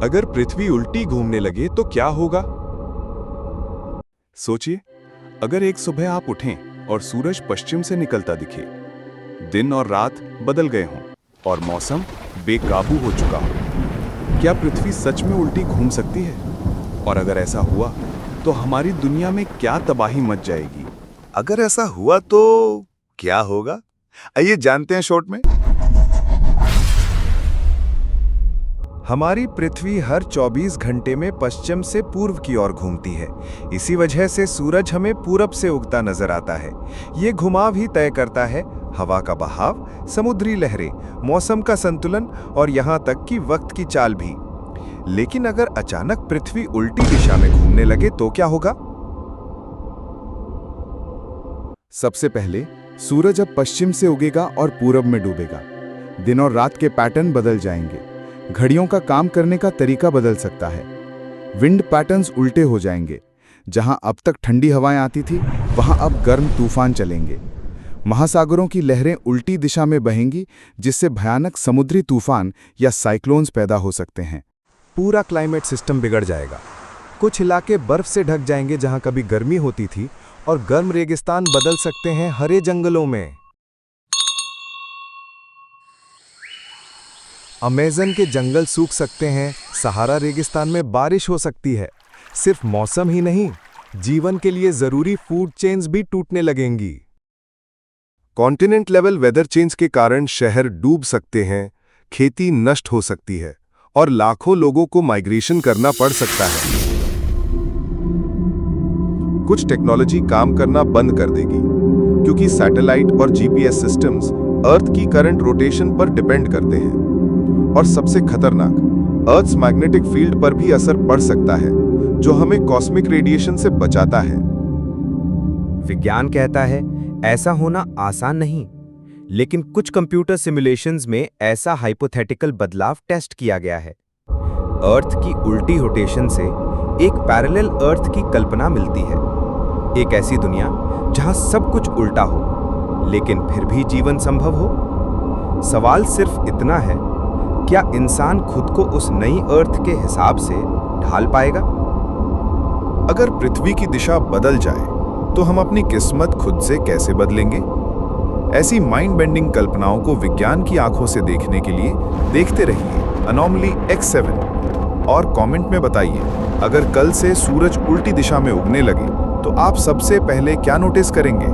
अगर पृथ्वी उल्टी घूमने लगे तो क्या होगा? सोचिए, अगर एक सुबह आप उठें और सूरज पश्चिम से निकलता दिखे, दिन और रात बदल गए हों और मौसम बेकाबू हो चुका हो, क्या पृथ्वी सच में उल्टी घूम सकती है? और अगर ऐसा हुआ तो हमारी दुनिया में क्या तबाही मच जाएगी? अगर ऐसा हुआ तो क्या होगा, आइए जानते हैं शॉर्ट में। हमारी पृथ्वी हर 24 घंटे में पश्चिम से पूर्व की ओर घूमती है। इसी वजह से सूरज हमें पूरब से उगता नजर आता है। ये घुमाव ही तय करता है हवा का बहाव, समुद्री लहरें, मौसम का संतुलन और यहाँ तक कि वक्त की चाल भी। लेकिन अगर अचानक पृथ्वी उल्टी दिशा में घूमने लगे तो क्या होगा? सबसे पहले सूरज अब पश्चिम से उगेगा और पूरब में डूबेगा। दिन और रात के पैटर्न बदल जाएंगे। घड़ियों का काम करने का तरीका बदल सकता है। विंड पैटर्न्स उल्टे हो जाएंगे। जहां अब तक ठंडी हवाएं आती थी, वहां अब गर्म तूफान चलेंगे। महासागरों की लहरें उल्टी दिशा में बहेंगी, जिससे भयानक समुद्री तूफान या साइक्लोन्स पैदा हो सकते हैं। पूरा क्लाइमेट सिस्टम बिगड़ जाएगा। कुछ इलाके बर्फ से ढक जाएंगे जहां कभी गर्मी होती थी, और गर्म रेगिस्तान बदल सकते हैं हरे जंगलों में। अमेज़न के जंगल सूख सकते हैं, सहारा रेगिस्तान में बारिश हो सकती है। सिर्फ मौसम ही नहीं, जीवन के लिए जरूरी फूड चेन्स भी टूटने लगेंगी। कॉन्टिनेंट लेवल वेदर चेंज के कारण शहर डूब सकते हैं, खेती नष्ट हो सकती है और लाखों लोगों को माइग्रेशन करना पड़ सकता है। कुछ टेक्नोलॉजी काम करना बंद कर देगी, क्योंकि सैटेलाइट और जीपीएस सिस्टम्स अर्थ की करंट रोटेशन पर डिपेंड करते हैं। और सबसे खतरनाक, अर्थ्स मैग्नेटिक फील्ड पर भी असर पड़ सकता है, जो हमें कॉस्मिक रेडिएशन से बचाता है। विज्ञान कहता है ऐसा होना आसान नहीं, लेकिन कुछ कंप्यूटर सिमुलेशंस में ऐसा हाइपोथेटिकल बदलाव टेस्ट किया गया है। अर्थ की उल्टी रोटेशन से एक पैरेलल अर्थ की कल्पना मिलती है, एक ऐसी दुनिया जहां सब कुछ उल्टा हो, लेकिन फिर भी जीवन संभव हो। सवाल सिर्फ इतना है, क्या इंसान खुद को उस नई अर्थ के हिसाब से ढाल पाएगा? अगर पृथ्वी की दिशा बदल जाए तो हम अपनी किस्मत खुद से कैसे बदलेंगे? ऐसी माइंड बेंडिंग कल्पनाओं को विज्ञान की आंखों से देखने के लिए देखते रहिए अनोमली X7 और कमेंट में बताइए, अगर कल से सूरज उल्टी दिशा में उगने लगे तो आप सबसे पहले क्या नोटिस करेंगे?